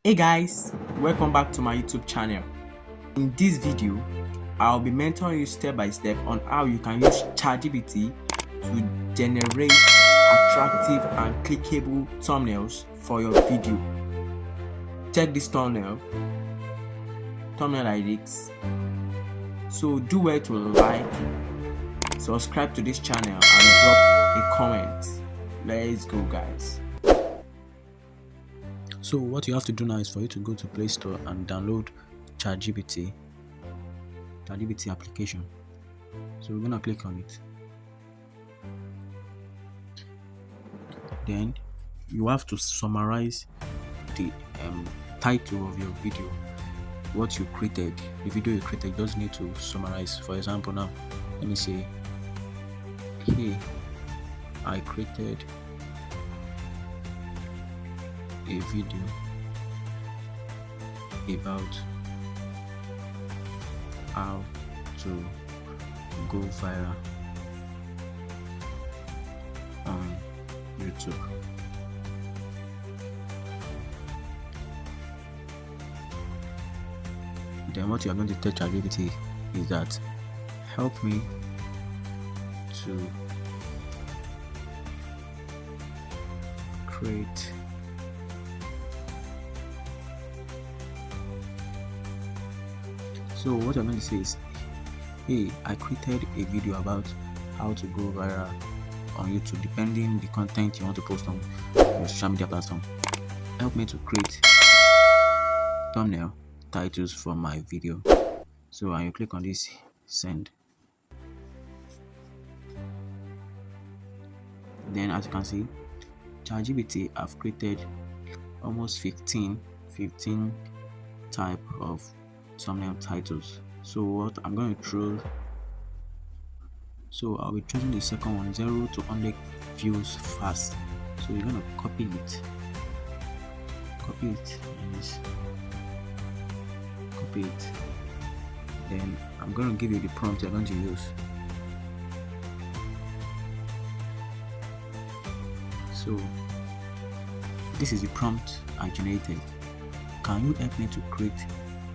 Hey guys, welcome back to my YouTube channel. In this video, I'll be mentoring you step by step on how you can use ChatGPT to generate attractive and clickable thumbnails for your video. Check this thumbnail like this. So do well to like, subscribe to this channel and drop a comment. Let's go guys. So what you have to do now is for you to go to Play Store and download ChatGPT application. So we're gonna click on it. Then you have to summarize the title of your video. What you created, the video you created, you just need to summarize. For example, now let me say, hey, I created a video about how to go viral on YouTube. Then what you are going to tell ChatGPT is that help me to create So what I'm going to say is, hey, I created a video about how to go viral on YouTube, depending the content you want to post on your social media platform. Help me to create thumbnail titles for my video. So when you click on this, send. Then as you can see, ChatGPT have created almost 15 type of thumbnail titles. So what I'm going to choose, so I'll be choosing the second one, 0 to 100 views fast. So you're going to copy it and just copy it. Then I'm going to give you the prompt you're going to use. So this is the prompt I generated. Can you help me to create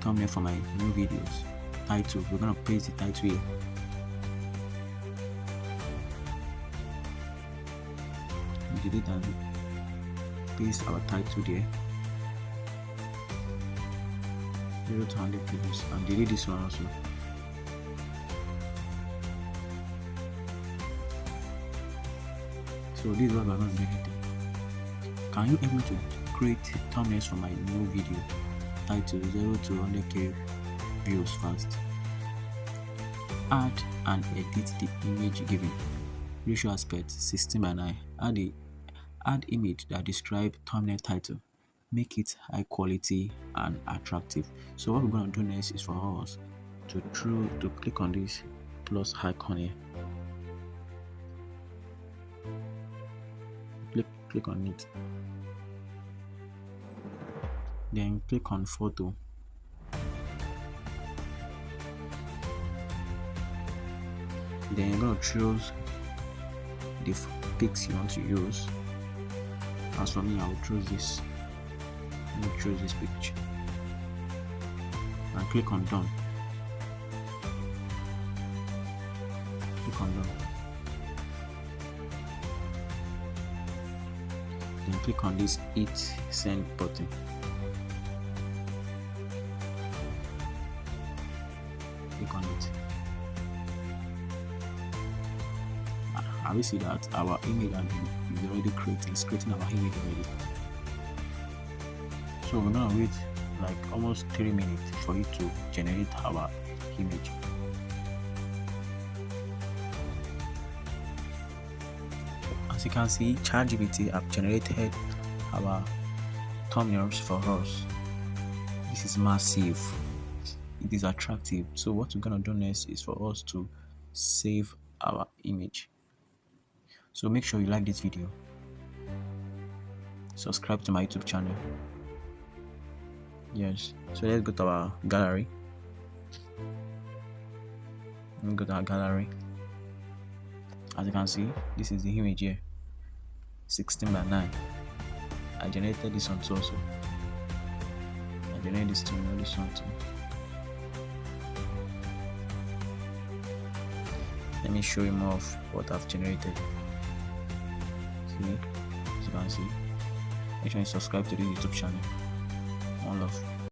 thumbnail for my new videos? Title, we're gonna paste the title here. Delete and paste our title there. 0 to 100 views, and delete this one also. So this is what we're gonna make it. Can you help me to create thumbnails for my new video? Title 0 to 100k views fast. Add and edit the image given. Ratio aspect 16:9. Add image that describe thumbnail title. Make it high quality and attractive. So what we're going to do next is for us to click on this plus icon here. Click on it. Then click on photo. Then you're going to choose the pics you want to use. As for me, I will choose this. Let me choose this picture and click on done. Click on done. Then click on this hit send button. Click on it. And we see that our image is already created. It's creating our image already. So we're gonna wait like almost 3 minutes for it to generate our image. As you can see, ChatGPT have generated our thumbnails for us. This is massive. It is attractive. So what we're gonna do next is for us to save our image. So make sure you like this video, subscribe to my YouTube channel. Yes, so let's go to our gallery. Let me go to our gallery. As you can see, this is the image here, 16:9. I generated this one too also. generate this to me, all this one too. Let me show you more of what I've generated. See, as you can see, make sure you subscribe to the YouTube channel. One love.